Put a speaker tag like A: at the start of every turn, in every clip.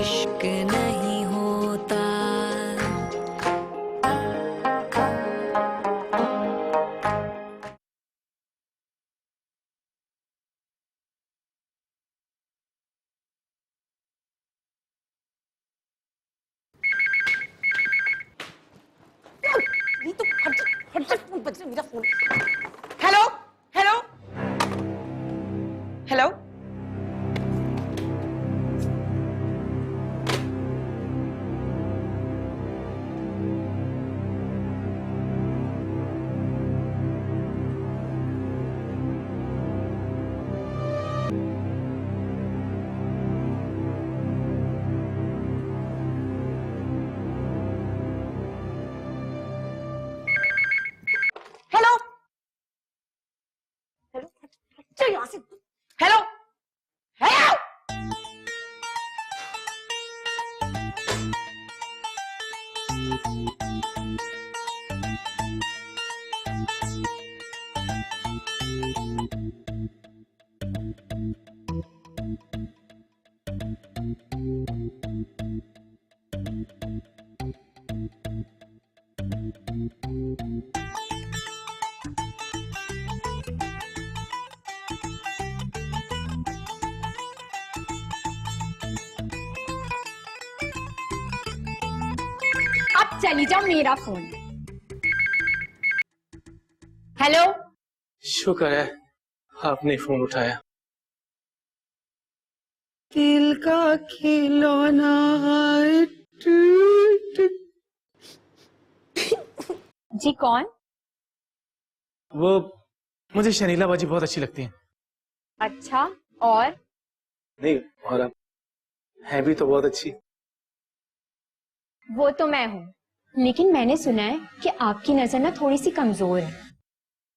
A: इश्क नहीं होता।
B: नहीं तो हट जा फोन बज रहा मेरा phone. Hello hello hello hello hello चल यहाँ से। हेलो हेलो
C: अब चली जाओ, मेरा फोन। हेलो।
D: शुक्र है आपने फोन उठाया।
B: दिल का खिलौना है।
C: जी कौन?
D: वो मुझे शनीला बाजी बहुत अच्छी लगती है।
C: अच्छा, और?
D: नहीं, और आप हैं भी तो बहुत अच्छी।
C: वो तो मैं हूँ, लेकिन मैंने सुना है कि आपकी नजर ना थोड़ी सी कमजोर है।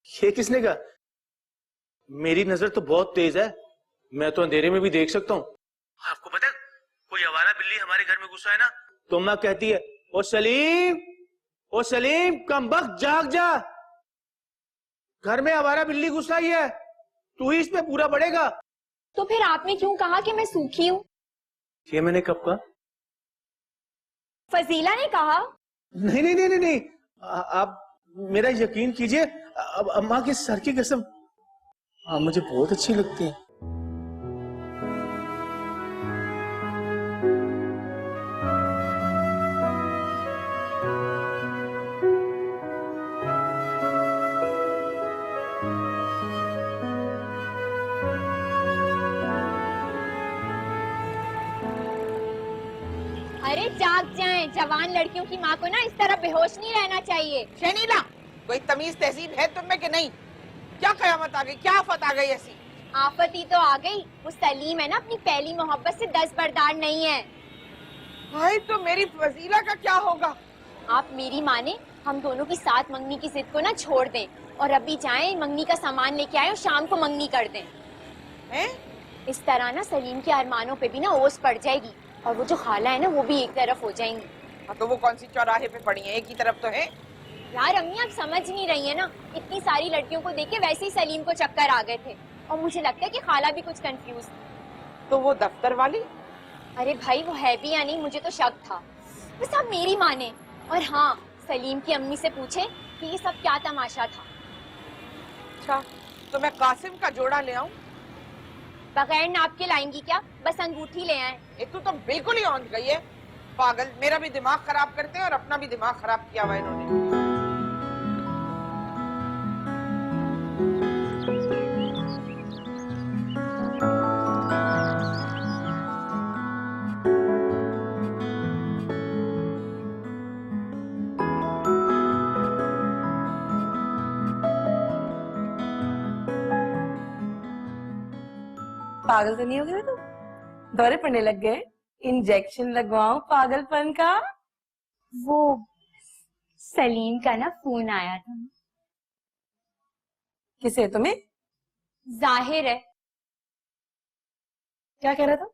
D: ये किसने कहा? मेरी नजर तो बहुत तेज है, मैं तो अंधेरे में भी देख सकता हूँ। आपको पता है, कोई आवारा बिल्ली हमारे घर में घुसा है ना, तो माँ कहती है, ओ सलीम, ओ सलीम, कम वक्त जाग जा, घर में आवारा बिल्ली घुस आई है, तू ही इसमें पूरा पड़ेगा।
C: तो फिर आपने क्यों कहा कि मैं सूखी हूँ?
D: ये मैंने कब कहा?
C: फजीला ने कहा।
D: नहीं नहीं नहीं नहीं, नहीं। आप मेरा यकीन कीजिए, अब अम्मा के सर की कसम, आप मुझे बहुत अच्छी लगती हैं।
C: अरे जाग जाएं, जवान लड़कियों की माँ को ना इस तरह बेहोश नहीं रहना चाहिए।
B: शनीला, कोई तमीज तहजीब है तुम में कि नहीं? क्या कयामत आ गई, क्या आफत आ गई ऐसी?
C: आफत ही तो आ गई। वो सलीम है ना, अपनी पहली मोहब्बत से दस्तबरदार नहीं है।
B: भाई तो मेरी फजीला का क्या होगा?
C: आप मेरी माने, हम दोनों की साथ मंगनी की जिद को ना छोड़ दें और अभी जाएं, मंगनी का सामान लेके आए और शाम को मंगनी कर दें।
B: हैं?
C: इस तरह ना सलीम के अरमानों पे भी ना ओस पड़ जाएगी और वो जो खाला है ना वो भी एक तरफ हो जाएंगी।
B: हाँ तो वो कौन सी चौराहे पे पड़ी है? एक ही तरफ तो है।
C: यार अम्मी, आप समझ नहीं रही है ना, इतनी सारी लड़कियों को देख के वैसे ही सलीम को चक्कर आ गए थे और मुझे लगता है कि खाला भी कुछ कंफ्यूज।
B: तो वो दफ्तर वाली?
C: अरे भाई, वो है भी या नहीं मुझे तो शक था, बस आप मेरी माने। और हाँ, सलीम की अम्मी से पूछे कि ये सब क्या तमाशा था।
B: अच्छा, तो मैं कासिम का जोड़ा ले आऊं?
C: बगैर नाप के लाएंगी क्या? बस अंगूठी ले आए।
B: एक तो तुम बिल्कुल ही औंध गई है। पागल, मेरा भी दिमाग खराब करते हैं और अपना भी दिमाग खराब किया हुआ इन्होंने।
E: पागल तो नहीं हो गए तुम? दौरे पड़ने लग गए? इंजेक्शन लगवाऊं पागलपन का?
C: वो सलीम का ना फोन आया था।
E: किसे, तुम्हें?
C: जाहिर है।
E: क्या कह रहा था?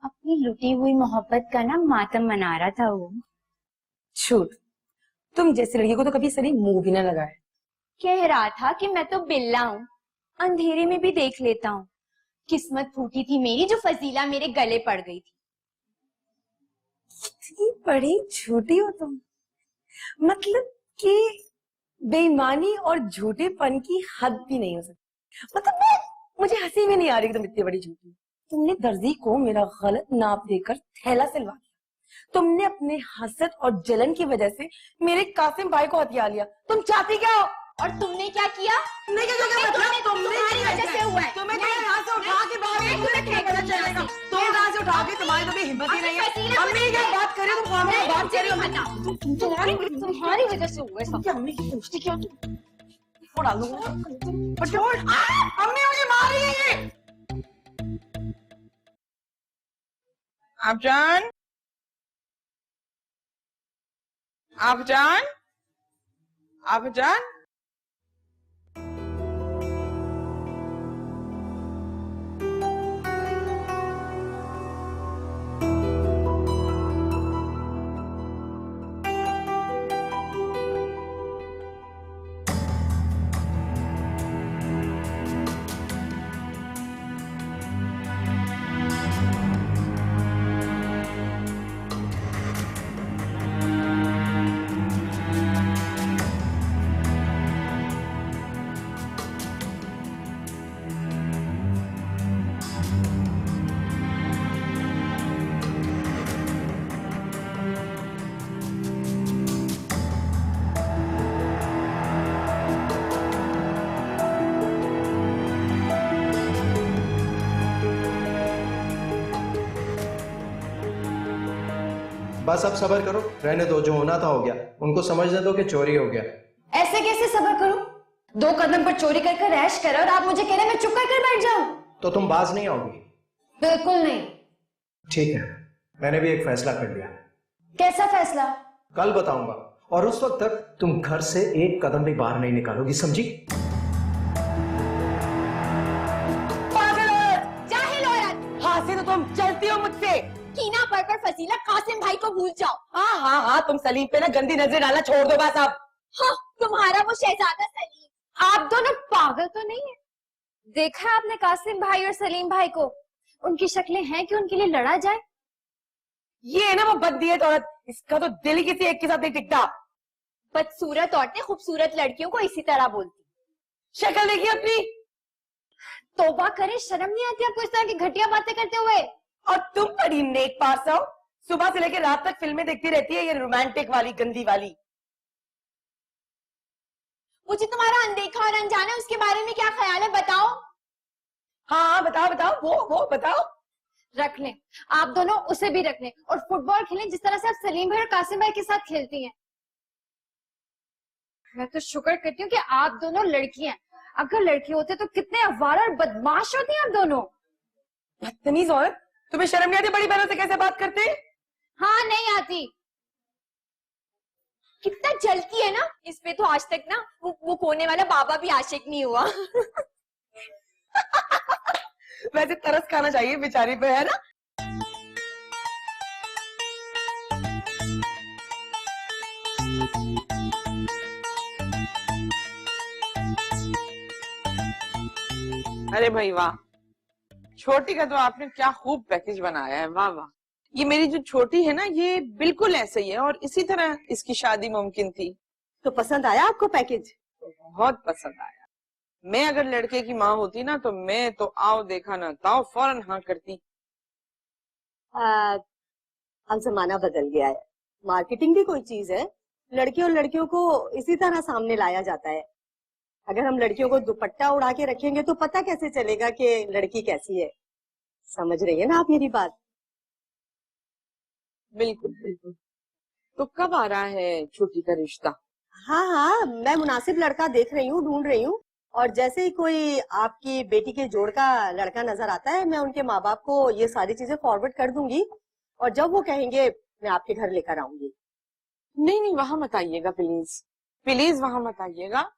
C: अपनी लुटी हुई मोहब्बत का ना मातम मना रहा था वो।
E: छूट, तुम जैसी लड़की को तो कभी सलीम मुंह भी ना लगाए।
C: कह रहा था कि मैं तो बिल्ला हूँ, अंधेरे में भी देख लेता हूँ। किस्मत फूटी थी मेरी जो फजीला मेरे गले पड़ गई थी।
E: इतनी बड़ी झूठी हो तुम, मतलब कि बेईमानी और झूठेपन की हद भी नहीं हो सकती। मतलब मुझे हंसी भी नहीं आ रही कि तुम इतनी बड़ी झूठी। तुमने दर्जी को मेरा गलत नाप देकर थैला सिलवा दिया। तुमने अपने हसद और जलन की वजह से मेरे कासिम भाई को हथिया लिया। तुम चाहती क्या हो?
C: और तुमने क्या किया?
E: नहीं क्या क्या मतलब
C: तुम्हारी वजह से हुआ है।
E: तुम्हें यहाँ से उठा के बाहर पता चलेगा। तुम यहाँ से उठा के, तुम्हारी तो भी हिम्मत ही नहीं है। अम्मी क्या बात कर रही हो तुम? सामने बात कर रही हो।
C: तुम्हारी वजह से हुआ है सब।
E: अम्मी की पूछती क्या? फोड़ डाल दूंगा। छोड़। अम्मी मुझे मार रही है ये।
B: आपजान, आपजान, आपजान।
F: बस अब सब्र करो, रहने दो, जो होना था हो गया। उनको समझने दो कि चोरी हो गया।
G: ऐसे कैसे सब्र करूं? 2 कदम पर चोरी कर कर ऐश कर और आप मुझे कह रहे हैं मैं चुप कर बैठ जाऊं?
F: तो तुम बाज नहीं आओगी?
G: बिल्कुल नहीं।
F: ठीक है, मैंने भी एक फैसला कर लिया।
G: कैसा फैसला?
F: कल बताऊंगा, और उस वक्त तक तुम घर से एक कदम भी बाहर नहीं निकालोगी, समझी?
C: जाहिल औरत।
E: हाँ से तो तुम चलती हो मुझसे।
C: कीना पर फसीला कासिम भाई को भूल जाओ।
E: हाँ, तुम सलीम पे ना गंदी नजर डालना छोड़ दो बस अब।
C: हाँ, तुम्हारा वो शहजादा सलीम।
G: आप दोनों पागल तो नहीं है? देखा है आपने कासिम भाई और सलीम भाई को? उनकी शक्लें हैं कि उनके लिए लड़ा जाए?
E: ये है ना वो बदनीयत औरत, इसका तो दिल ही किसी एक के साथ नहीं टिकता।
C: बदसूरत औरतें खूबसूरत लड़कियों को इसी तरह बोलती।
E: शक्ल देखिए अपनी।
C: तौबा करें, शर्म नहीं आती आपको इस तरह की घटिया बातें करते हुए?
E: और तुम बड़ी नेक पास हो, सुबह से लेकर रात तक फिल्में देखती रहती है, ये रोमांटिक वाली गंदी वाली।
C: मुझे तुम्हारा अनदेखा और अनजाना उसके बारे में क्या ख्याल है, बताओ।
E: हाँ बताओ, वो बताओ।
G: रख लें, आप दोनों उसे भी रख लें और फुटबॉल खेलें जिस तरह से आप सलीम भाई और कासिम भाई के साथ खेलती हैं। मैं तो शुक्र करती हूँ कि आप दोनों लड़की हैं। अगर लड़के होते तो कितने अवारा और बदमाश होती हैं आप दोनों।
E: बदतमीज औरत, तुम्हें शर्म नहीं आती बड़ी बहनों से कैसे बात करते?
G: हाँ, नहीं आती।
C: कितना जलती है ना इस पे, तो आज तक ना वो कोने वाला बाबा भी आशिक नहीं हुआ।
E: वैसे तरस खाना चाहिए बेचारी पे, है ना?
B: अरे भाई वाह, छोटी का तो आपने क्या खूब पैकेज बनाया है, वाह वाह। ये मेरी जो छोटी है ना, ये बिल्कुल ऐसे ही है और इसी तरह इसकी शादी मुमकिन थी।
E: तो पसंद आया आपको पैकेज?
B: बहुत पसंद आया। मैं अगर लड़के की माँ होती ना तो मैं तो आओ देखा ना ताओ फौरन हाँ करती।
H: अब जमाना बदल गया है, मार्केटिंग भी कोई चीज है। लड़के और लड़कियों को इसी तरह सामने लाया जाता है। अगर हम लड़कियों को दुपट्टा उड़ा के रखेंगे तो पता कैसे चलेगा कि लड़की कैसी है? समझ रही है ना आप मेरी बात?
B: बिल्कुल बिल्कुल। तो कब आ रहा है छोटी का रिश्ता?
H: हाँ, मैं मुनासिब लड़का देख रही हूँ, ढूंढ रही हूँ, और जैसे ही कोई आपकी बेटी के जोड़ का लड़का नजर आता है मैं उनके माँ बाप को ये सारी चीजें फॉरवर्ड कर दूंगी, और जब वो कहेंगे मैं आपके घर लेकर आऊंगी।
B: नहीं, वहां मत आइएगा प्लीज, प्लीज वहां मत आइएगा।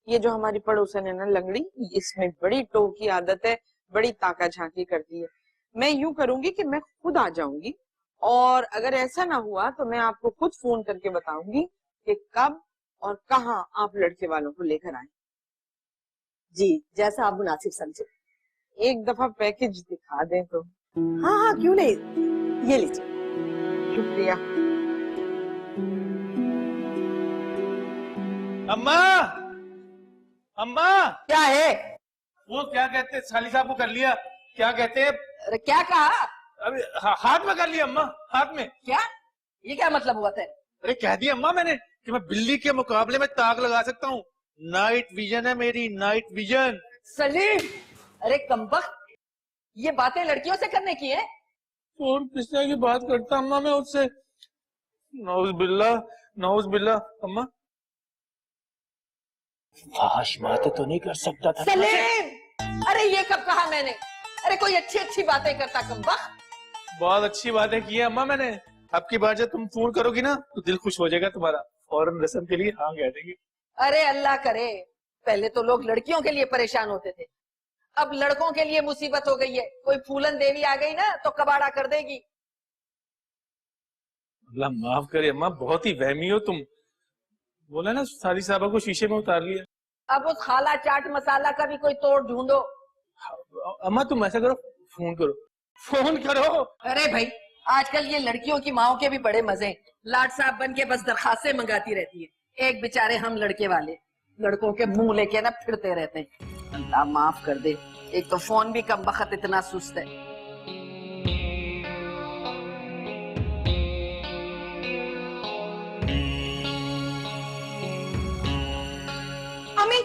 B: ये जो हमारी पड़ोसन है ना लंगड़ी, इसमें बड़ी टो की आदत है, बड़ी ताका झांकी करती है। मैं यूं करूंगी कि मैं खुद आ जाऊंगी, और अगर ऐसा ना हुआ तो मैं आपको खुद फोन करके बताऊंगी कि कब और कहाँ आप लड़के वालों को लेकर आए।
H: जी, जैसा आप मुनासिब समझे।
B: एक दफा पैकेज दिखा दें तो।
H: हाँ, क्यों नहीं, ये लीजिए।
B: शुक्रिया।
D: अम्मा, अम्मा,
E: क्या है?
D: वो क्या कहते हैं, साली साहब को कर लिया, क्या कहते हैं,
E: अरे क्या कहा?
D: अभी हाथ में कर लिया अम्मा, हाथ में।
E: क्या? ये क्या मतलब हुआ था?
D: अरे कह दिया अम्मा मैंने कि मैं बिल्ली के मुकाबले में ताक लगा सकता हूँ। नाइट विजन है मेरी, नाइट विजन।
E: सलीम, अरे कमबख्त, ये बातें लड़कियों से करने की है?
D: फोन पिसने की बात करता अम्मा मैं उससे। नौज बिल्ला अम्मा। फाश बातें तो नहीं कर सकता था।
E: सलीम, अरे ये कब कहा मैंने? अरे कोई अच्छी अच्छी बातें करता कमबख्त।
D: बहुत अच्छी बातें की है अम्मा मैंने। अब की बार जब तुम फोन करोगी ना तो दिल खुश हो जाएगा तुम्हारा, फौरन रस्म के लिए हाँ कह देंगे।
E: अरे अल्लाह करे, पहले तो लोग लड़कियों के लिए परेशान होते थे, अब लड़कों के लिए मुसीबत हो गई है। कोई फूलन देवी आ गई ना तो कबाड़ा कर देगी।
D: अल्लाह माफ करे अम्मा, बहुत ही वहमी हो तुम। बोला ना साली साहबा को शीशे में उतार लिया।
E: अब उस खाला चाट मसाला का भी कोई तोड़ ढूंढो।
D: अम्मा तुम ऐसा करो, फोन करो, फोन करो।
E: अरे भाई, आजकल ये लड़कियों की माओ के भी बड़े मजे। लाट साहब बन के बस दरखास्तें मंगाती रहती है। एक बेचारे हम लड़के वाले लड़कों के मुंह लेके ना फिरते रहते हैं। अल्लाह माफ कर दे, एक तो फोन भी कम बखत इतना सुस्त है।
B: अम्मी,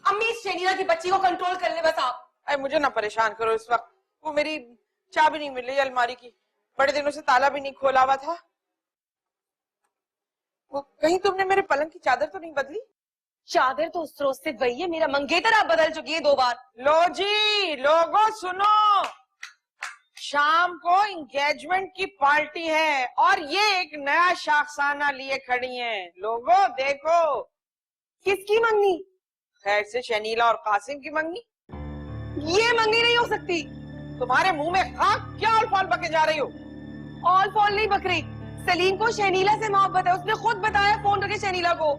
B: अम्मी इस शनीला की बच्ची को कंट्रोल कर ले बस आप। अरे मुझे ना परेशान करो इस वक्त। वो मेरी चाबी नहीं मिल रही अलमारी की, बड़े दिनों से ताला भी नहीं खोला हुआ था। वो कहीं तुमने मेरे पलंग की चादर तो नहीं बदली?
E: चादर तो उस रोज से वही है, मेरा मंगेतर आप बदल चुकी है 2 बार।
B: लो जी, लोगों सुनो, शाम को एंगेजमेंट की पार्टी है और ये एक नया शाखसाना लिए खड़ी हैं। लोगों देखो।
E: किसकी मंगनी?
B: खैर से शनीला और कासिम की मंगनी।
E: ये मंगनी नहीं हो सकती।
B: तुम्हारे मुंह में खाक क्या ऑल फॉल बके जा रही हो?
E: ऑल फॉल नहीं बक रही, सलीम को शनीला से मोहब्बत है, उसने खुद बताया फोन करके शनीला को।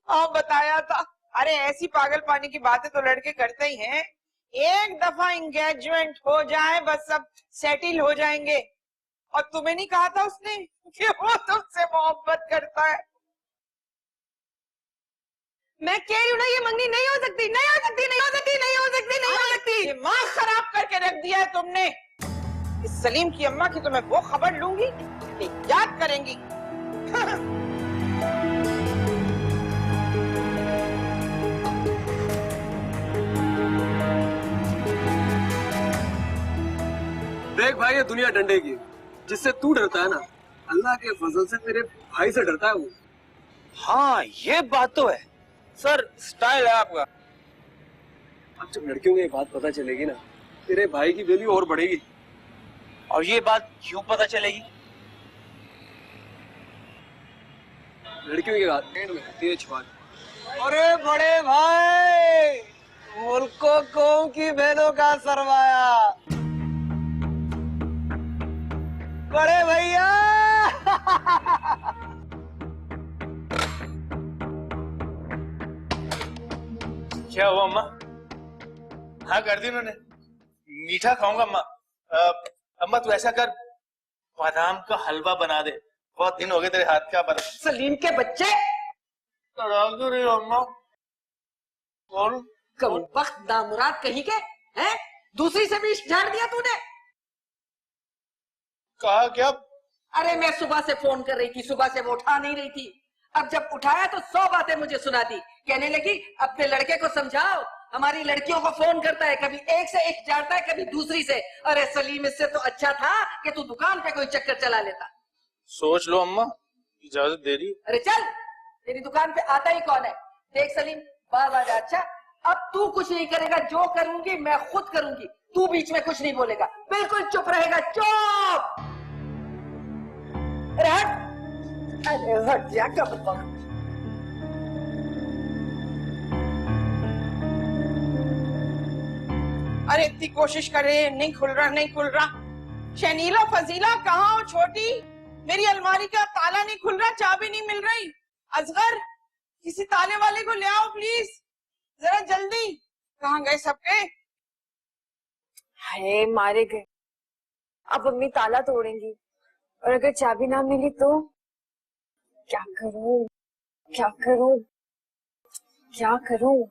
B: हाँ बताया था। अरे ऐसी पागल पानी की बातें तो लड़के करते ही हैं। एक दफा एंगेजमेंट हो जाए बस सब सेटिल हो जाएंगे। और तुम्हें नहीं कहा था उसने कि वो तुमसे मोहब्बत करता है?
E: मैं कह रही हूँ ना, ये मंगनी नहीं हो सकती, नहीं हो सकती, नहीं हो सकती, नहीं हो सकती, नहीं हो सकती।
B: दिमाग खराब करके रख दिया है तुमने। इस सलीम की अम्मा की तो मैं वो खबर लूंगी कि याद करेंगी।
I: देख भाई, ये दुनिया डंडे की। जिससे तू डरता है ना, अल्लाह के फजल से तेरे भाई से डरता है वो।
J: हाँ ये बात तो है सर, स्टाइल है आपका।
I: अब जब लड़कियों को ये बात पता चलेगी ना, तेरे भाई की वैल्यू और बढ़ेगी।
J: और ये बात क्यों पता चलेगी?
I: लड़कियों की बात एंड में होती है छुपा।
J: अरे बड़े भाई, मुल्को कौम की बहनों का सरमाया, बड़े भैया।
D: क्या हुआ अम्मा? हाँ कर दी उन्होंने। मीठा खाऊंगा अम्मा। अम्मा तू ऐसा कर, बादाम का हलवा बना दे, बहुत दिन हो गए तेरे हाथ का बना।
E: सलीम के बच्चे
D: तड़ाक दो रही हो अम्मा। और
E: कमबख्त नामुराद कहीं के हैं? दूसरी से भी इश्क झाड़ दिया तूने।
D: कहा क्या?
E: अरे मैं सुबह से फोन कर रही थी, सुबह से वो उठा नहीं रही थी। अब जब उठाया तो 100 बातें मुझे सुनाती। कहने लगी अपने लड़के को समझाओ, हमारी लड़कियों को फोन करता है, कभी एक से एक झाड़ता है, कभी दूसरी से। अरे सलीम, इससे तो अच्छा था कि तू दुकान पे कोई चक्कर चला लेता।
D: सोच लो अम्मा, इजाजत दे रही।
E: अरे चल, तेरी दुकान पे आता ही कौन है? देख सलीम, बाज आ जा। अच्छा, अब तू कुछ नहीं करेगा, जो करूंगी मैं खुद करूंगी। तू बीच में कुछ नहीं बोलेगा, बिल्कुल चुप रहेगा। चुप। अरे हट, अरे हट जा। कब
B: अरे इतनी कोशिश कर रहे हैं, नहीं खुल रहा, नहीं खुल रहा। शनीला फजीला कहाँ हो छोटी? मेरी अलमारी का ताला नहीं खुल रहा, चाबी नहीं मिल रही। असगर, किसी ताले वाले को ले आओ प्लीज, जरा जल्दी। कहाँ गए सबके?
G: हाय मारे गए। अब अम्मी ताला तोड़ेंगी और अगर चाबी ना मिली तो क्या करूं, क्या करूं, क्या करूं?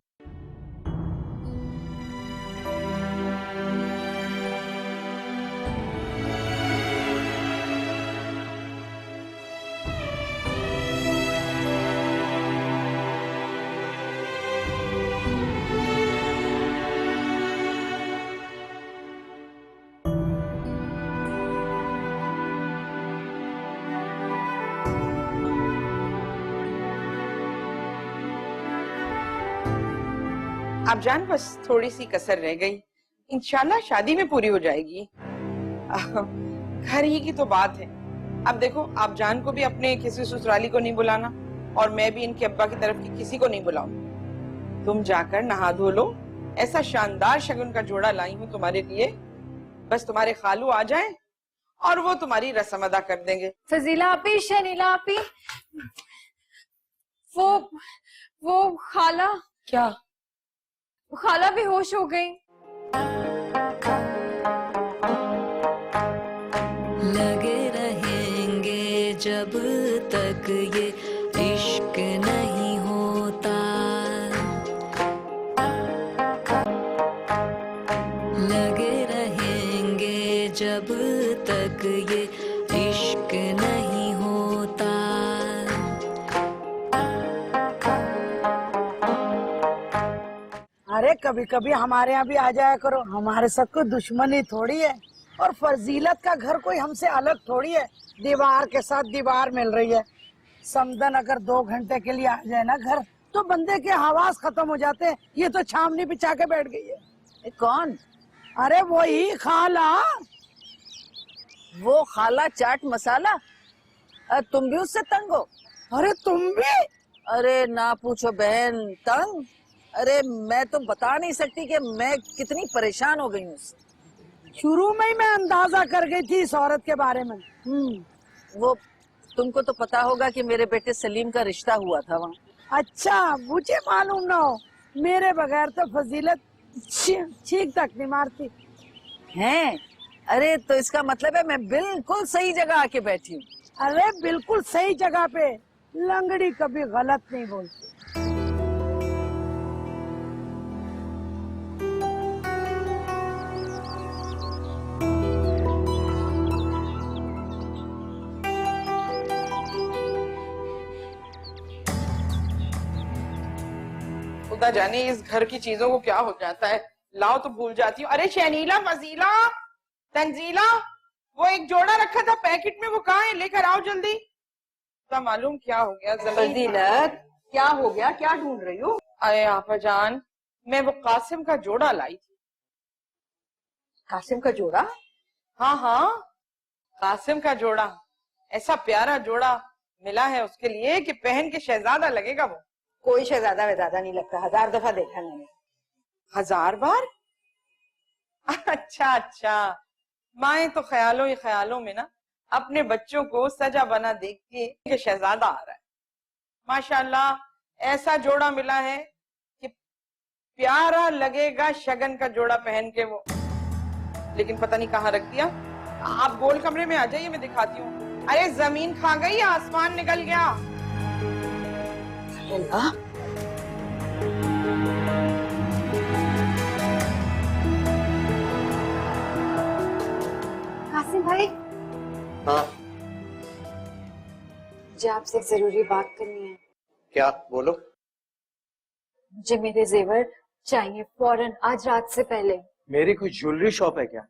B: आप जान बस थोड़ी सी कसर रह गई, इंशाल्लाह शादी में पूरी हो जाएगी। घर ही की तो बात है। अब देखो, आप जान को भी अपने किसी ससुराली को नहीं बुलाना और मैं भी इनके अब्बा की तरफ की किसी को नहीं बुलाऊं। तुम जाकर नहा धो लो, ऐसा शानदार शगुन का जोड़ा लाई हूं तुम्हारे लिए। बस तुम्हारे खालू आ जाएं और वो तुम्हारी रस्म अदा कर देंगे।
G: फजीला आपी, शनीला आपी, वो खाला,
E: क्या?
G: खाला बेहोश हो गई।
A: लगे रहेंगे जब तक ये इश्क नहीं होता, लगे रहेंगे जब तक ये इश्क नहीं होता।
K: अरे कभी कभी हमारे यहाँ भी आ जाया करो, हमारे साथ कोई दुश्मनी थोड़ी है और फजीलत का घर कोई हमसे अलग थोड़ी है। दीवार के साथ दीवार मिल रही है। समदन अगर 2 घंटे के लिए आ जाए ना घर तो बंदे के हवास खत्म हो जाते हैं। ये तो छावनी बिछा के बैठ गई है।
L: कौन?
K: अरे वही खाला।
L: वो खाला चाट मसाला? तुम भी उससे तंग हो?
K: अरे तुम भी?
L: अरे ना पूछो बहन, तंग। अरे मैं तो बता नहीं सकती कि मैं कितनी परेशान हो गई हूँ उससे।
K: शुरू में ही मैं अंदाजा कर गई थी इस औरत के बारे में।
L: वो तुमको तो पता होगा कि मेरे बेटे सलीम का रिश्ता हुआ था वहाँ।
K: अच्छा, मुझे मालूम ना हो। मेरे बगैर तो फजीलत छींक तक नहीं मारती
L: हैं? अरे तो इसका मतलब है मैं बिल्कुल सही जगह आके बैठी हूँ।
K: अरे बिल्कुल सही जगह पे। लंगड़ी कभी गलत नहीं बोलती।
B: खुदा जाने इस घर की चीजों को क्या हो जाता है। लाओ तो भूल जाती हूँ। अरे शनीला, फजीला, तंजीला, वो एक जोड़ा रखा था पैकेट में, वो कहाँ है? लेकर आओ जल्दी। तो मालूम क्या हो गया।
H: फजीलत, क्या हो गया? क्या ढूंढ रही हो?
B: अरे आपा जान, मैं वो कासिम का जोड़ा लाई थी।
H: कासिम का जोड़ा?
B: हाँ हाँ, कासिम का जोड़ा। ऐसा प्यारा जोड़ा मिला है उसके लिए कि पहन के शहजादा लगेगा वो।
H: कोई शहजादा वहजादा नहीं लगता, 1000 दफा देखा मैंने।
B: 1000 बार? अच्छा अच्छा, माए तो ख्यालों ही ख्यालों में ना अपने बच्चों को सजा बना देखती है कि शहजादा आ रहा है। माशाल्लाह ऐसा जोड़ा मिला है कि प्यारा लगेगा शगन का जोड़ा पहन के वो। लेकिन पता नहीं कहाँ रख दिया। आप गोल कमरे में आ जाइए, मैं दिखाती हूँ। अरे जमीन खा गई, आसमान निकल गया।
H: अल्लाह,
G: कासिम भाई,
F: हाँ
G: मुझे आपसे एक जरूरी बात करनी है।
F: क्या? बोलो।
G: मुझे मेरे जेवर चाहिए फौरन, आज रात से पहले।
F: मेरी कोई ज्वेलरी शॉप है क्या?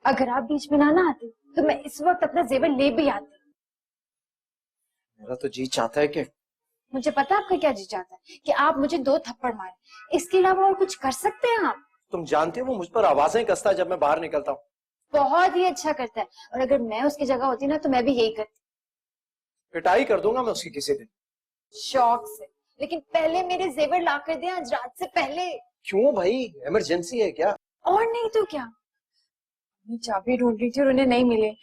G: अगर आप बीच में ना आते तो मैं इस वक्त अपना जेवर ले भी आती।
F: मेरा तो जी चाहता है कि
G: मुझे पता है आपका क्या जी चाहता है कि आप मुझे 2 थप्पड़ मारे। इसके अलावा और कुछ कर सकते हैं आप?
F: तुम जानते हो वो मुझ पर आवाजें कसता है जब मैं बाहर निकलता हूँ।
G: बहुत ही अच्छा करता है, और अगर मैं उसकी जगह होती ना तो मैं भी यही करती।
F: पिटाई कर दूंगा मैं उसकी किसी दिन।
G: शौक से, लेकिन पहले मेरे जेवर ला कर दे आज रात से पहले।
F: क्यों भाई, इमरजेंसी है क्या?
G: और नहीं तो क्या। चाबी ढूंढ रही थी और उन्हें नहीं मिले।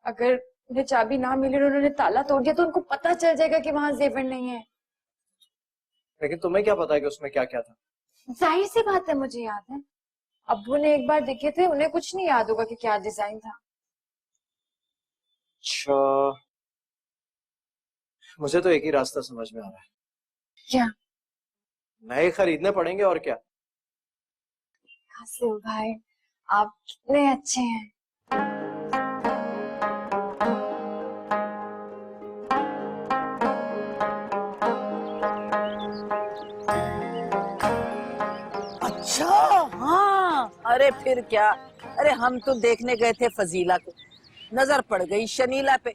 G: अगर उन्हें चाबी ना मिले और उन्होंने ताला तोड़ दिया तो उनको पता चल जाएगा कि वहां जेवर नहीं है।
F: लेकिन तुम्हें क्या पता है कि उसमें क्या क्या था?
G: जाहिर सी बात है, मुझे याद है। अब्बू ने एक बार देखे थे, उन्हें कुछ नहीं याद होगा कि क्या डिजाइन था।
F: अच्छा, मुझे तो एक ही रास्ता समझ में आ रहा है।
G: क्या?
F: नए खरीदने पड़ेंगे और क्या।
G: कासिम भाई, आप कितने अच्छे हैं।
L: अच्छा, हाँ, अरे फिर क्या। अरे हम तो देखने गए थे फजीला को, नजर पड़ गई शनीला पे।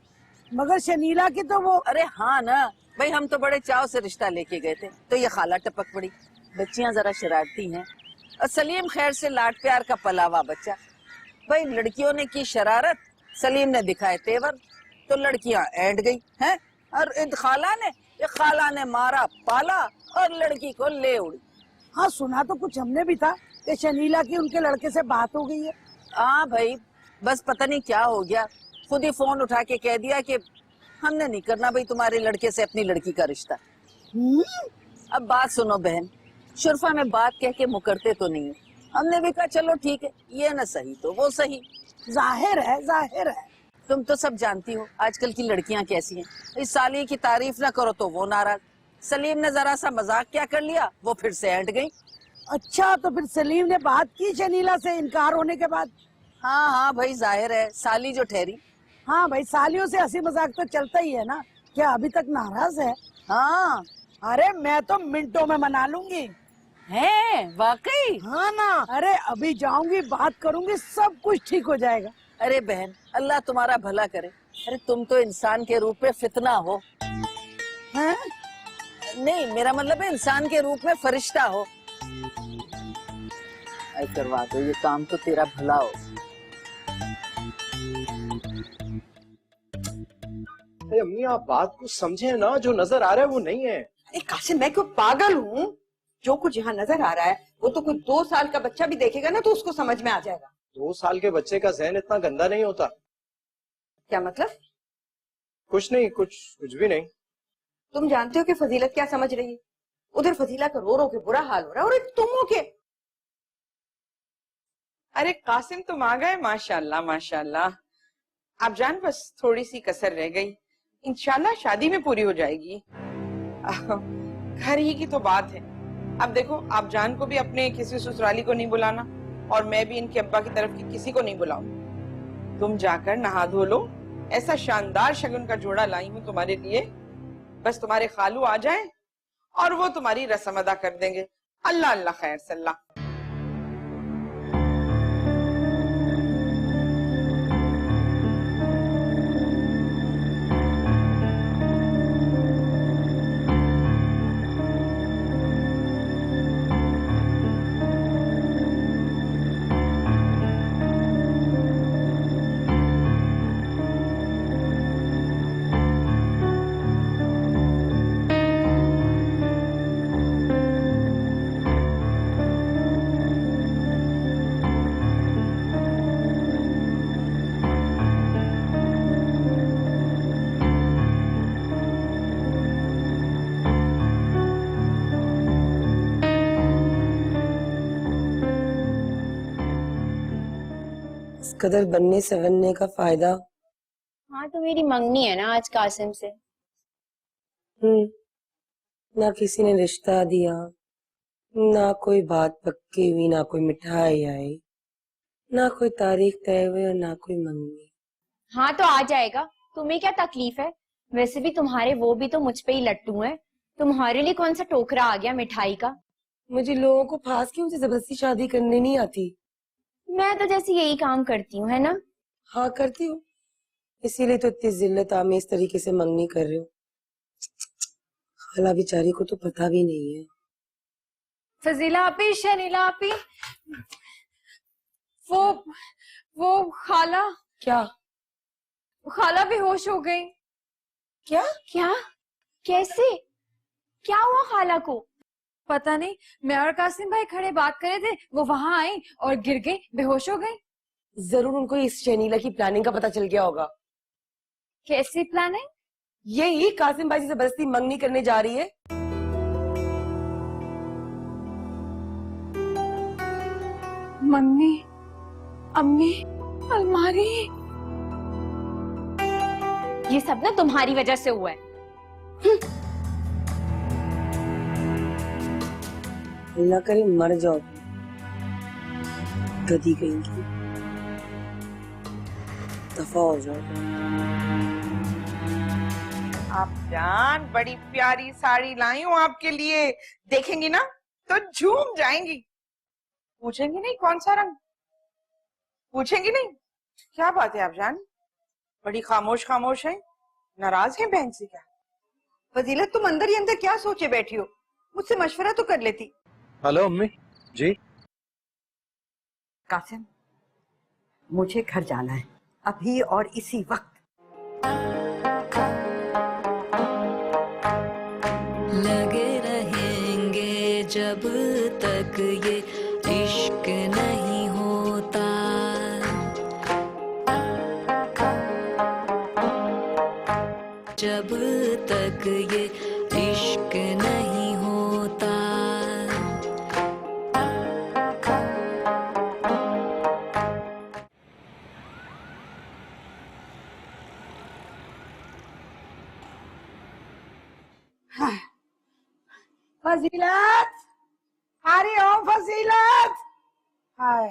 K: मगर शनीला की तो वो,
L: अरे हाँ ना भाई, हम तो बड़े चाव से रिश्ता लेके गए थे, तो ये खाला टपक पड़ी। बच्चियां जरा शरारती हैं और सलीम खैर से लाड प्यार का पलावा बच्चा। भाई लड़कियों ने की शरारत, सलीम ने दिखाए तेवर, तो लड़कियां ऐंठ गई हैं। और खाला ने मारा पाला और लड़की को ले उड़ी।
K: हाँ सुना तो कुछ हमने भी था कि शनीला की उनके लड़के से बात हो गई है।
L: हाँ भाई, बस पता नहीं क्या हो गया, खुद ही फोन उठा के कह दिया कि हमने नहीं करना भाई तुम्हारे लड़के से अपनी लड़की का रिश्ता। अब बात सुनो बहन, शुरफा में बात कह के मुकरते तो नहीं है। हमने भी कहा चलो ठीक है, ये न सही तो वो सही।
K: जाहिर है।
L: तुम तो सब जानती हो आजकल की लड़कियां कैसी हैं। इस साली की तारीफ ना करो तो वो नाराज। सलीम ने जरा सा मजाक क्या कर लिया, वो फिर से ऐंठ गई।
K: अच्छा, तो फिर सलीम ने बात की शनीला से इनकार होने के बाद?
L: हाँ भाई, जाहिर है साली जो ठहरी।
K: हाँ भाई, सालियों से हंसी मजाक तो चलता ही है ना। क्या अभी तक नाराज है?
L: हाँ,
K: अरे मैं तो मिनटों में मना लूंगी।
L: है वाकई?
K: हाँ ना, अरे अभी जाऊंगी, बात करूंगी, सब कुछ ठीक हो जाएगा।
L: अरे बहन, अल्लाह तुम्हारा भला करे। अरे तुम तो इंसान के रूप में फितना हो।
K: हैं?
L: नहीं, मेरा मतलब है इंसान के रूप में फरिश्ता हो। आई करवा दो ये काम तो तेरा भला हो।
F: अरे अम्मी, आप बात को समझे ना, जो नजर आ रहा है वो नहीं है।
E: अरे कासिम, मैं क्यों पागल हूँ? जो कुछ यहाँ नजर आ रहा है वो तो कोई 2 साल का बच्चा भी देखेगा ना तो उसको समझ में आ जाएगा।
F: 2 साल के बच्चे का जहन इतना गंदा नहीं होता।
E: क्या मतलब?
F: कुछ नहीं, कुछ भी नहीं।
E: तुम जानते हो कि फजीलत क्या समझ रही है? उधर फजीला का रो रो के बुरा हाल हो रहा है और तुम हो के।
B: अरे कासिम, तुम आ गए, माशाल्लाह माशाल्लाह। आप जान, बस थोड़ी सी कसर रह गई, इंशाल्लाह शादी में पूरी हो जाएगी। घर ही की तो बात है। अब देखो, आप जान को भी अपने किसी ससुराली को नहीं बुलाना और मैं भी इनके अब्बा की तरफ की किसी को नहीं बुलाऊं। तुम जाकर नहा धो लो, ऐसा शानदार शगुन का जोड़ा लाई हूं तुम्हारे लिए। बस तुम्हारे खालू आ जाएं और वो तुम्हारी रस्म अदा कर देंगे। अल्लाह अल्लाह खैर सल्ला।
E: इस कदर बनने सवरने का फायदा?
C: हाँ, तो मेरी मंगनी है ना आज कासिम से।
E: ना किसी ने रिश्ता दिया, ना कोई बात पक्की हुई, ना कोई मिठाई आई, ना कोई तारीख तय हुई और ना कोई मंगनी।
C: हाँ तो आ जाएगा, तुम्हें क्या तकलीफ है? वैसे भी तुम्हारे वो भी तो मुझ पे ही लट्टू हैं। तुम्हारे लिए कौन सा टोकरा आ गया मिठाई का?
E: मुझे लोगों को फांस के मुझे जबरदस्ती शादी करने नहीं आती।
C: मैं तो जैसे यही काम करती हूँ, है ना?
E: हाँ करती हूँ, इसीलिए तो इतनी जिल्लत आमेज तरीके से मंगनी कर रहे हो। खाला बेचारी को तो पता भी नहीं है।
G: फजीला आपी, शनीला आपी, वो खाला।
E: क्या?
G: खाला बेहोश हो गई।
E: क्या?
C: क्या? कैसे? क्या हुआ खाला को?
G: पता नहीं, मैं और कासिम भाई खड़े बात कर रहे थे, वो वहां आई और गिर गई, बेहोश हो गई।
E: जरूर उनको इस शनीला की प्लानिंग का पता चल गया होगा।
G: कैसी प्लानिंग?
E: यही कासिम भाई से जबरदस्ती मंगनी करने जा रही है।
G: मम्मी, अम्मी, अलमारी।
C: ये सब ना तुम्हारी वजह से हुआ है।
E: अल्लाह करे मर जाओ, गधी कहेंगी, दफा हो जाओ।
B: आप जान, बड़ी प्यारी साड़ी लाई हूँ आपके लिए, देखेंगी ना तो झूम जाएंगी। पूछेंगी नहीं कौन सा रंग? पूछेंगी नहीं? क्या बात है आप जान, बड़ी खामोश खामोश है, नाराज है बहन से क्या?
H: फजीलत, तुम अंदर ही अंदर क्या सोचे बैठी हो? मुझसे मशवरा तो कर लेती।
F: हेलो अम्मी जी।
H: कासिम, मुझे घर जाना है अभी और इसी वक्त।
A: लगे रहेंगे जब तक ये इश्क नहीं होता, जब तक ये इश्क नहीं होता।
K: फजीलत, अरे ओ फजीलत, हाय,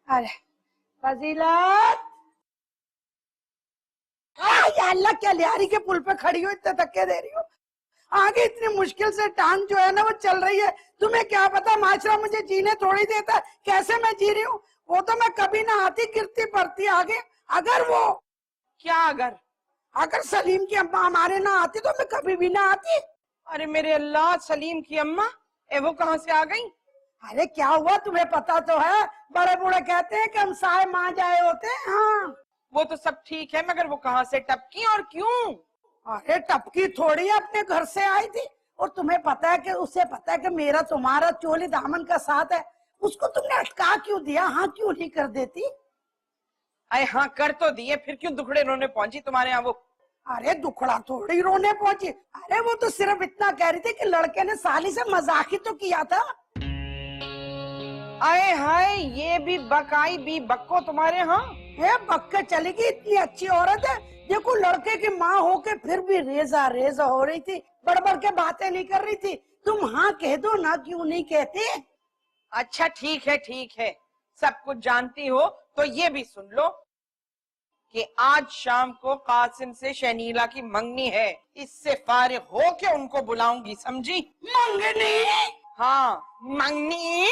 K: अरे फजीलत, या अल्लाह, क्या लियारी के पुल पे खड़ी हो, इतने धक्के दे रही हो? आगे इतनी मुश्किल से टांग जो है ना वो चल रही है। तुम्हें क्या पता माशरा मुझे जीने थोड़ी देता है, कैसे मैं जी रही हूँ। वो तो मैं कभी ना आती, गिरती पड़ती आगे। अगर वो,
B: क्या
K: अगर सलीम की अम्मा हमारे ना आती तो मैं कभी भी ना आती।
B: अरे मेरे अल्लाह, सलीम की अम्मा वो कहाँ से आ गई?
K: अरे क्या हुआ, तुम्हें पता तो है, बड़े बूढ़े कहते हैं कि हम साए माँ जाए होते हैं। हाँ,
B: वो तो सब ठीक है, मगर वो कहाँ से टपकी और क्यों?
K: अरे टपकी थोड़ी अपने घर से आई थी, और तुम्हें पता है कि उसे पता है कि मेरा तुम्हारा चोली दामन का साथ है, उसको तुमने अटका क्यों दिया? हाँ क्यों नहीं कर देती?
B: अरे हाँ कर तो दिए, फिर क्यों दुखड़े रोने पहुंची तुम्हारे यहाँ वो?
K: अरे दुखड़ा थोड़ी रोने पहुंची, अरे वो तो सिर्फ इतना कह रही थी कि लड़के ने साली से मजाक ही तो किया था।
B: आए हाय, ये भी बकाई भी बक्को तुम्हारे यहाँ।
K: ये बक्के चलेगी, इतनी अच्छी औरत है, देखो लड़के की माँ होके फिर भी रेजा रेजा हो रही थी, बड़बड़ के बातें नहीं कर रही थी। तुम हाँ कह दो ना, क्यों नहीं कहते?
B: अच्छा ठीक है, सब कुछ जानती हो तो ये भी सुन लो कि आज शाम को कासिम से शनीला की मंगनी है, इससे फारिग हो के उनको बुलाऊंगी, समझी?
K: मंगनी?
B: हाँ मंगनी।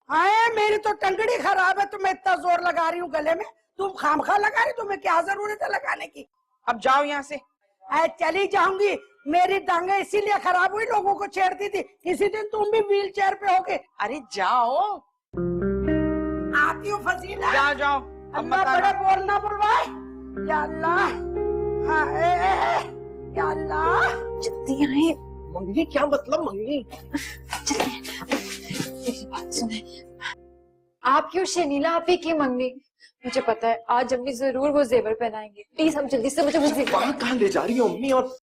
K: हाँ, मेरी तो टंगड़ी खराब है, तुम्हें इतना जोर लगा रही हूँ गले में, तुम खामखा लगा रही, तुम्हें क्या जरूरत है लगाने की?
B: अब जाओ यहाँ से।
K: चली जाऊंगी, मेरी टांगे इसीलिए खराब हुई, लोगों को छेड़ती थी, किसी दिन तुम भी व्हील चेयर पे होगे।
B: अरे जाओ।
K: आती हूँ फजीला।
B: जाओ।
K: अल्लाह बड़े बोलना बुलवाए, या अल्लाह, या अल्लाह।
E: जल्दी आए।
I: मंगनी क्या मतलब? मंगनी
G: मेरी बात सुने, आपकी और शनीला आपी की मंगनी, मुझे पता है आज अम्मी जरूर वो जेवर पहनाएंगे। प्लीज हम जल्दी से, मुझे वो जेवर।
I: वहाँ कहाँ ले जा रही हो अम्मी? और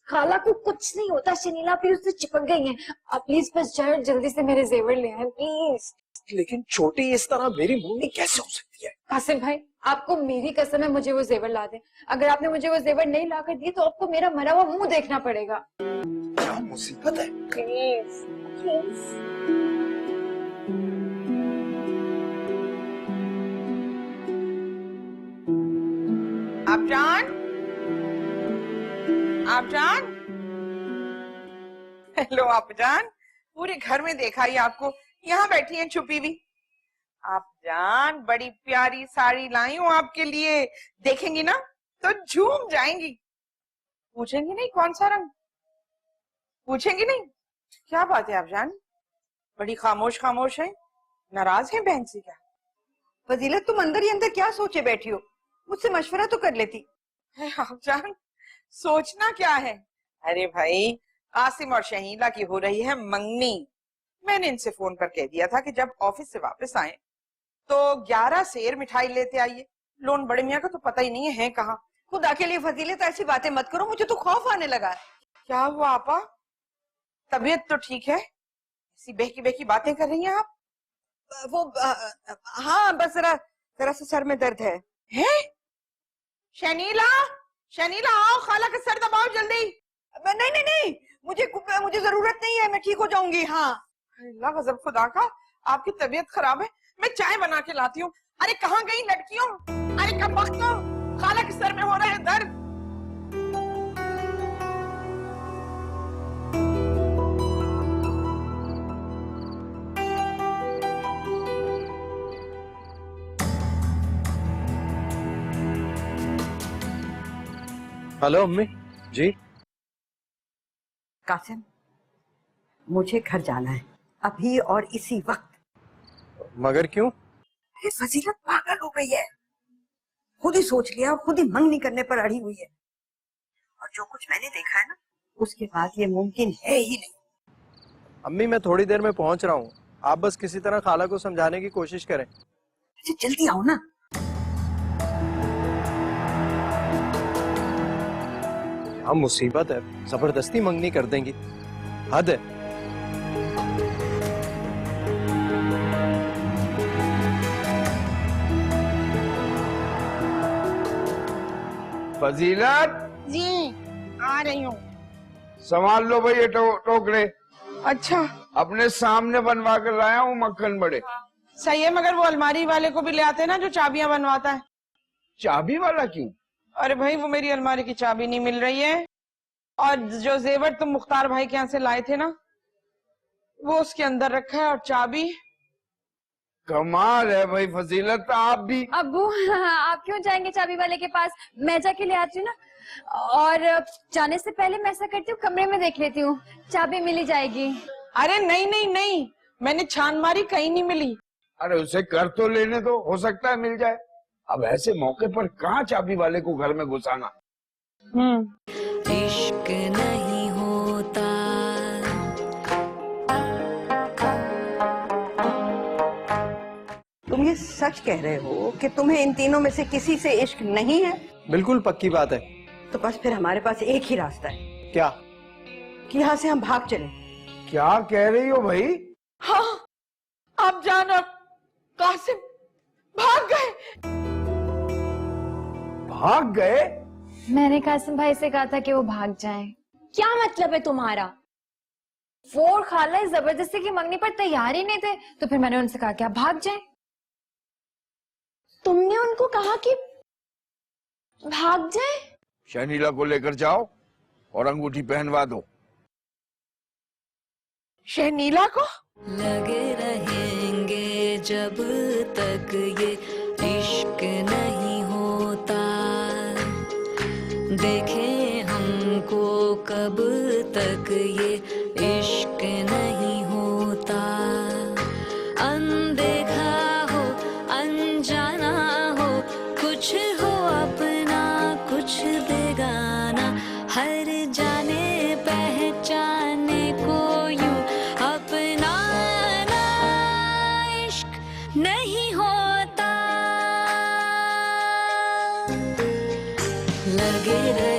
G: खाला को कुछ नहीं होता, शनीला भी उससे चिपक गई हैं। आप प्लीज बस जाए, जल्दी से मेरे जेवर ले आए प्लीज।
I: लेकिन छोटी इस तरह मेरी मंगनी कैसे हो सकती है?
G: कासिम भाई, आपको मेरी कसम है, मुझे वो जेवर ला दें। अगर आपने मुझे वो जेवर नहीं ला कर दिए तो आपको मेरा मरा हुआ मुंह देखना पड़ेगा।
I: क्या मुसीबत है?
G: Please please.
B: आपजान, हेलो आपजान, पूरे घर में देखा ही आपको, यहाँ बैठी हैं छुपी हुई। आपजान, बड़ी प्यारी साड़ी लाई हूँ आपके लिए, देखेंगी ना तो झूम जाएंगी। पूछेंगी नहीं कौन सा रंग? पूछेंगी नहीं? क्या बात है आपजान, बड़ी खामोश खामोश है, नाराज है बहन से क्या?
H: फजीलत, तुम अंदर ही अंदर क्या सोचे बैठी हो? मुझसे मशवरा तो कर लेती।
B: आपजान, सोचना क्या है? अरे भाई, कासिम और शहीला की हो रही है मंगनी। मैंने इनसे फोन पर कह दिया था कि जब ऑफिस से वापस आए तो 11 सेर मिठाई लेते आइए। लोन बड़े मियाँ का तो पता ही नहीं है कहाँ।
H: खुदा के लिए फजीलत, ऐसी बातें मत करो, मुझे तो खौफ आने लगा है।
B: क्या हुआ आपा? तबीयत तो ठीक है? ऐसी बहकी बहकी बातें कर रही हैं आप?
H: हाँ, बस जरा सा सर में दर्द है।
B: हैं? शनीला, शनीला आओ, खाला का सर दबाओ जल्दी।
K: नहीं नहीं नहीं, मुझे जरूरत नहीं है, मैं ठीक हो जाऊंगी। हाँ
B: अल्लाह गजब खुदा का, आपकी तबीयत खराब है, मैं चाय बना के लाती हूँ। अरे कहाँ गई लड़कियों? अरे कब वक्त हो, खाला के सर में हो रहा है दर्द।
F: हेलो अम्मी जी।
K: कासिम, मुझे घर जाना है अभी और इसी वक्त।
F: मगर क्यों?
K: ये फजीलत पागल हो गई है, खुद ही सोच लिया, खुद ही मंगनी करने पर अड़ी हुई है। और जो कुछ मैंने देखा है ना, उसके बाद ये मुमकिन है ही नहीं।
F: अम्मी मैं थोड़ी देर में पहुंच रहा हूँ, आप बस किसी तरह खाला को समझाने की कोशिश करें।
K: जल्दी आओ ना।
F: हम मुसीबत है, जबरदस्ती मंगनी कर देंगी, हद है।
M: फजीलत
B: जी आ रही हूँ।
M: संभाल लो भाई ये टोकरे।
B: अच्छा
M: अपने सामने बनवा कर लाया हूँ मक्खन बड़े।
B: सही है, मगर वो अलमारी वाले को भी ले आते ना जो चाबियां बनवाता है।
M: चाबी वाला क्यों?
B: अरे भाई वो मेरी अलमारी की चाबी नहीं मिल रही है, और जो जेवर तुम मुख्तार भाई के यहाँ से लाए थे ना, वो उसके अंदर रखा है, और चाबी।
M: कमाल है भाई फजीलत, आप भी।
G: अब्बू आप क्यों जाएंगे चाबी वाले के पास, मैं जाके ले आती हूँ ना। और जाने से पहले मैं ऐसा करती हूँ, कमरे में देख लेती हूँ, चाबी मिल ही जाएगी।
B: अरे नहीं नहीं नहीं, मैंने छान मारी, कहीं नहीं मिली।
M: अरे उसे कर तो लेने दो, हो सकता है मिल जाए। अब ऐसे मौके पर कहाँ चाबी वाले को घर में घुसाना।
A: इश्क नहीं होता।
K: तुम ये सच कह रहे हो कि तुम्हें इन तीनों में से किसी से इश्क नहीं है?
F: बिल्कुल पक्की बात है।
K: तो बस फिर हमारे पास एक ही रास्ता है।
F: क्या?
K: कि यहाँ से हम भाग चले।
M: क्या कह रही हो भाई?
B: हाँ, आप जान और कासिम भाग गए।
M: भाग गए?
G: मैंने कासिम भाई से कहा था कि वो भाग जाएं। क्या मतलब है तुम्हारा? वो और खाला इस जबरदस्ती की मंगनी पर तैयार ही नहीं थे, तो फिर मैंने उनसे कहा कि आप भाग जाएं। तुमने उनको कहा कि भाग जाएं?
M: शनीला को लेकर जाओ और अंगूठी पहनवा दो।
B: शहनीला को?
A: लगे रहेंगे जब तक ये इश्क नहीं होता, देखें हमको कब तक ये इश्क नहीं होता। अनदेखा हो अनजाना हो, कुछ हो अपना कुछ बेगाना, हर जाने पहचाने को यूं अपनाना इश्क नहीं होता। लगे रहे